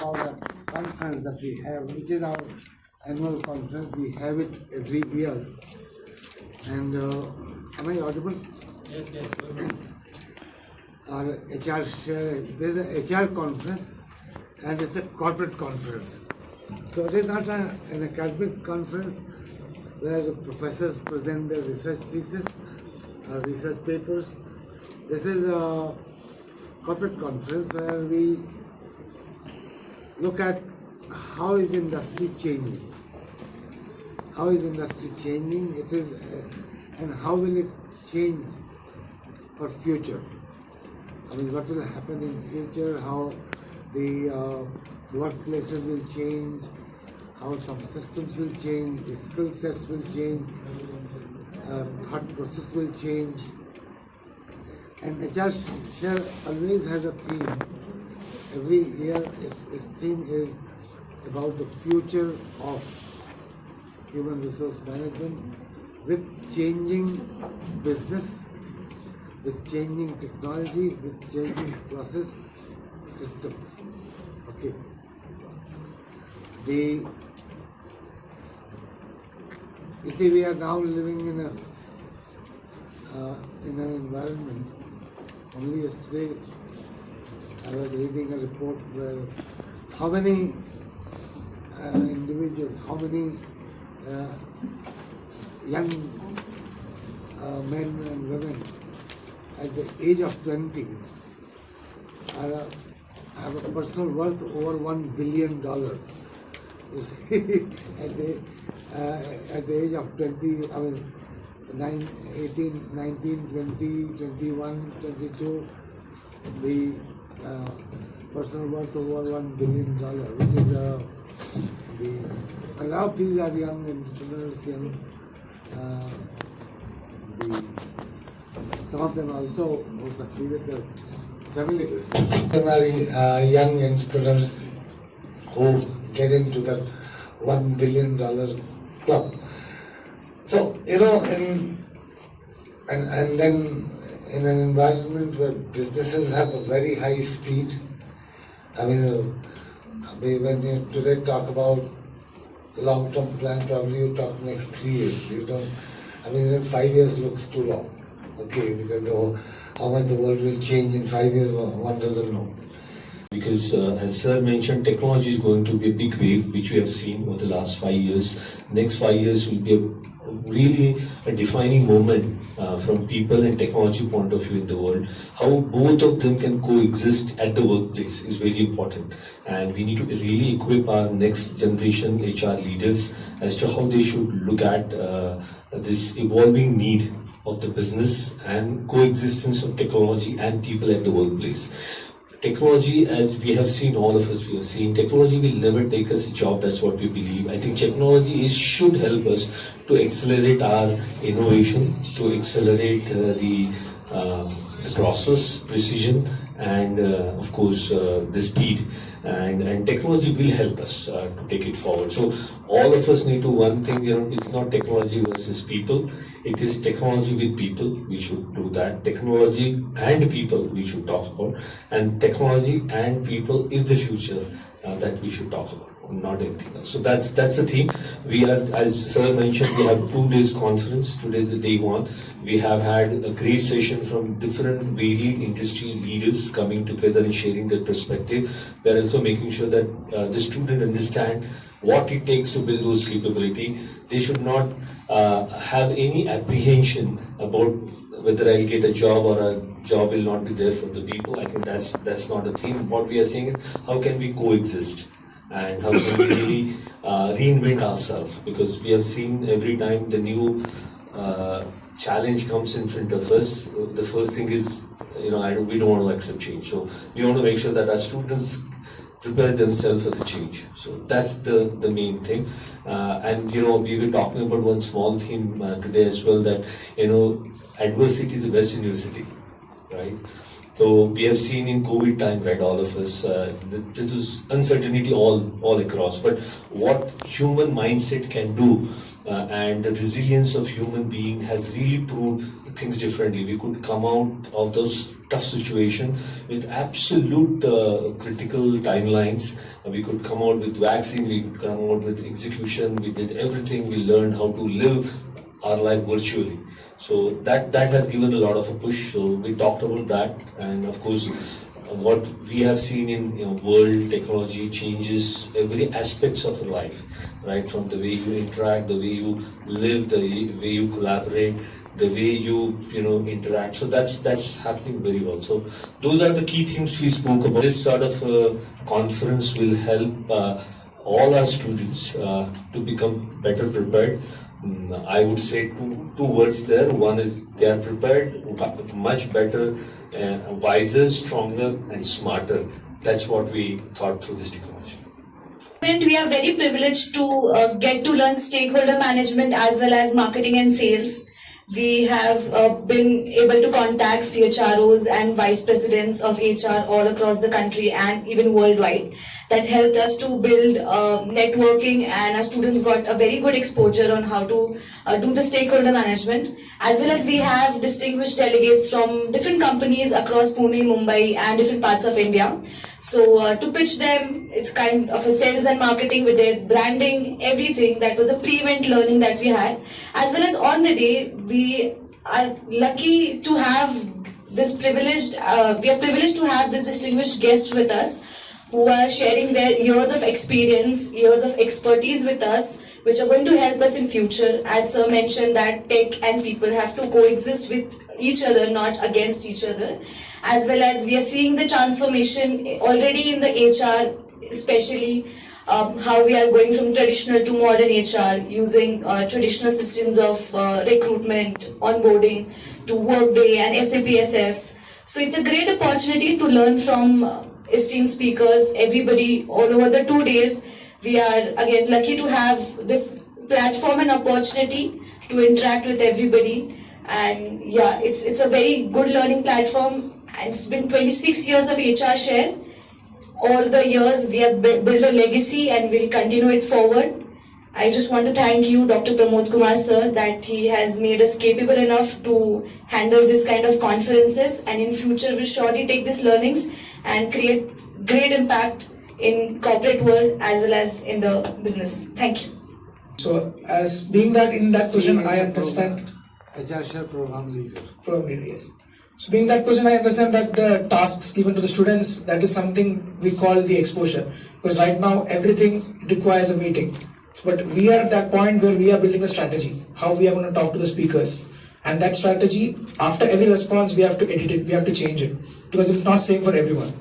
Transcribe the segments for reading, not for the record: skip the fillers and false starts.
our conference that we have, which is our annual conference. We have it every year. And am I audible? Yes. Our HR share, there's an HR conference and it's a corporate conference. So it is not an academic conference where the professors present their research thesis or research papers. This is a corporate conference where we look at how is industry changing. How is industry changing? It is, and how will it change for future? I mean, what will happen in future? How the workplaces will change? How some systems will change? The skill sets will change. Thought process will change. And HR share always has a theme. Every year, its theme is about the future of human resource management with changing business, with changing technology, with changing process systems. Okay. You see, we are now living in an environment. Only yesterday, I was reading a report where how many individuals, how many young men and women at the age of 20 have a personal worth over $1 billion. You see, at the age of 20, I mean, 18, 19, 20, 21, 22, the personal worth over $1 billion, which is a lot of these are young entrepreneurs, some of them also who succeeded their family business. Some are young entrepreneurs who get into that $1 billion club. So, and then in an environment where businesses have a very high speed, I mean, when you today talk about long-term plan, probably you talk next 3 years. You don't, I mean, even 5 years looks too long, okay, because how much the world will change in 5 years, one doesn't know. Because as Sir mentioned, technology is going to be a big wave, which we have seen over the last 5 years. Next 5 years will be really a defining moment from people and technology point of view in the world. How both of them can coexist at the workplace is very important, and we need to really equip our next generation HR leaders as to how they should look at this evolving need of the business and coexistence of technology and people at the workplace. Technology, as we have seen, all of us, we have seen, technology will never take us a job, that's what we believe. I think technology should help us to accelerate our innovation, to accelerate the process, precision, and of course the speed. And technology will help us to take it forward. So all of us need to one thing, it's not technology versus people, it is technology with people. We should do that. Technology and people we should talk about, and technology and people is the future that we should talk about, not anything else. So that's the theme. We are, as Sir mentioned, we have 2 days conference. Today is the day 1. We have had a great session from different varied industry leaders coming together and sharing their perspective. We are also making sure that the student understand what it takes to build those capability. They should not have any apprehension about whether I'll get a job or a job will not be there for the people. I think that's not the theme. What we are saying is how can we coexist and how can we really reinvent ourselves, because we have seen every time the new challenge comes in front of us, the first thing is, we don't want to accept change. So we want to make sure that our students prepare themselves for the change. So that's the main thing. And we were talking about one small theme today as well, that adversity is the best university, right? So we have seen in COVID time, right, all of us, this was uncertainty all across. But what human mindset can do and the resilience of human being has really proved things differently. We could come out of those tough situation with absolute critical timelines. We could come out with vaccine, we could come out with execution, we did everything, we learned how to live our life virtually. So that has given a lot of a push. So we talked about that, and of course what we have seen in world technology changes every aspects of life, right? From the way you interact, the way you live, the way you collaborate, the way you interact. So that's happening very well. So those are the key themes we spoke about. This sort of conference will help all our students to become better prepared. I would say two words there. One is they are prepared much better, wiser, stronger, and smarter. That's what we thought through this technology. We are very privileged to get to learn stakeholder management as well as marketing and sales. We have been able to contact CHROs and vice presidents of HR all across the country and even worldwide. That helped us to build networking, and our students got a very good exposure on how to do the stakeholder management. As well as we have distinguished delegates from different companies across Pune, Mumbai and different parts of India. So to pitch them, it's kind of a sales and marketing. We did branding, everything. That was a pre-event learning that we had. As well as on the day, we are lucky to have this privileged, we are privileged to have this distinguished guest with us who are sharing their years of experience, years of expertise with us, which are going to help us in future. As sir mentioned that tech and people have to coexist with each other, not against each other. As well as we are seeing the transformation already in the HR, especially how we are going from traditional to modern HR, using traditional systems of recruitment, onboarding, to Workday and SAP SFs. So it's a great opportunity to learn from esteemed speakers, everybody all over the 2 days. We are again lucky to have this platform and opportunity to interact with everybody. And yeah, it's a very good learning platform. And it's been 26 years of HR Share. All the years we have built a legacy and we'll continue it forward. I just want to thank you, Dr. Pramod Kumar sir, that he has made us capable enough to handle this kind of conferences, and in future we'll surely take these learnings and create great impact in corporate world as well as in the business. Thank you. So as being that in that position, I understand. HR Share Program Leader. Program leader, yes. So being that position, I understand that the tasks given to the students, that is something we call the exposure. Because right now everything requires a meeting. But we are at that point where we are building a strategy, how we are going to talk to the speakers. And that strategy, after every response, we have to edit it, we have to change it. Because it's not same for everyone.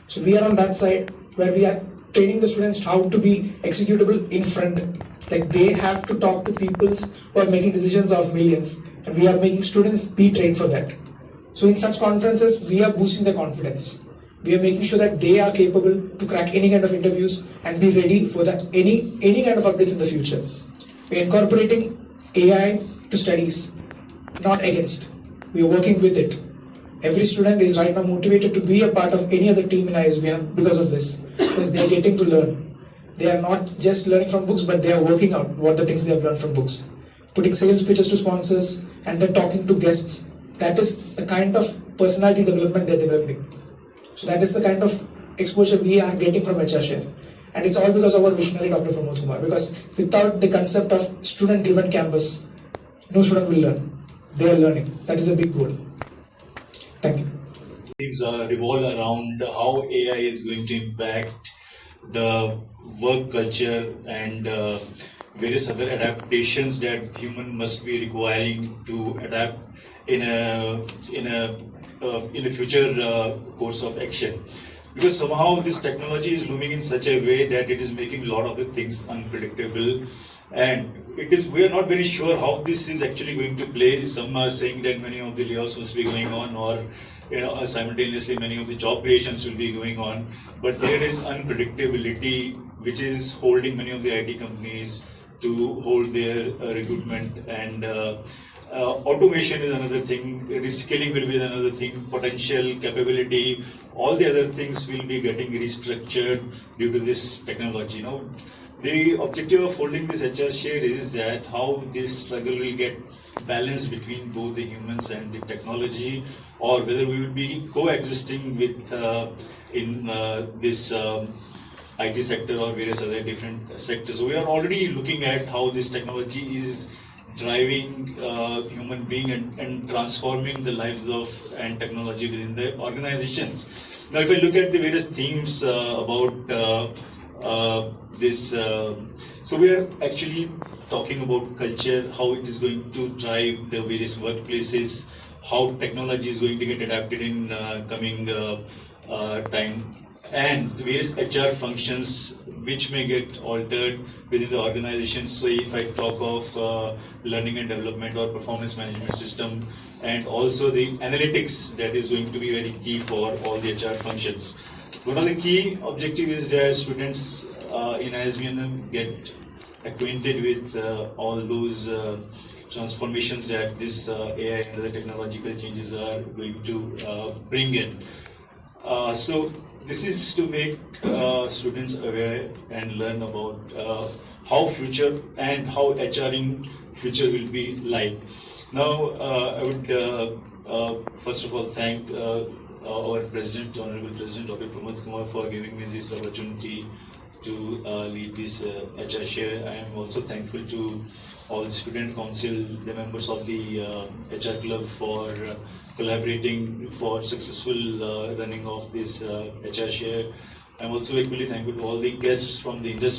So we are on that side where we are training the students how to be executable in front. Like they have to talk to people who are making decisions of millions. And we are making students be trained for that. So in such conferences, we are boosting their confidence. We are making sure that they are capable to crack any kind of interviews and be ready for any kind of updates in the future. We are incorporating AI to studies, not against. We are working with it. Every student is right now motivated to be a part of any other team in ISB&M because of this. Because they are getting to learn. They are not just learning from books, but they are working out what the things they have learned from books. Putting sales pitches to sponsors and then talking to guests. That is the kind of personality development they are developing. So that is the kind of exposure we are getting from HR Share. And it's all because of our visionary Dr. Pramod Kumar. Because without the concept of student-driven campus, no student will learn. They are learning. That is a big goal. Thank you. Themes revolve around how AI is going to impact the work culture and various other adaptations that human must be requiring to adapt in a future course of action. Because somehow this technology is looming in such a way that it is making a lot of the things unpredictable, and we are not very sure how this is actually going to play. Some are saying that many of the layoffs must be going on, or simultaneously many of the job creations will be going on. But there is unpredictability which is holding many of the IT companies to hold their recruitment, and automation is another thing, reskilling will be another thing, potential capability, all the other things will be getting restructured due to this technology. The objective of holding this HR Share is that how this struggle will get balanced between both the humans and the technology, or whether we will be coexisting with in this IT sector or various other different sectors. So we are already looking at how this technology is driving human being and transforming the lives of and technology within the organizations. Now, if I look at the various themes about this, so we are actually talking about culture, how it is going to drive the various workplaces, how technology is going to get adapted in coming time, and the various HR functions which may get altered within the organization. So if I talk of learning and development or performance management system, and also the analytics that is going to be very key for all the HR functions. One of the key objectives is that students in ISB&M get acquainted with all those transformations that this AI and other technological changes are going to bring in. So this is to make students aware and learn about how future and how HR in future will be like. Now, I would first of all thank our President, Honorable President Dr. Pramod Kumar, for giving me this opportunity to lead this HR share. I am also thankful to all the student council, the members of the HR club for collaborating for successful running of this HR share. I am also equally thankful to all the guests from the industry.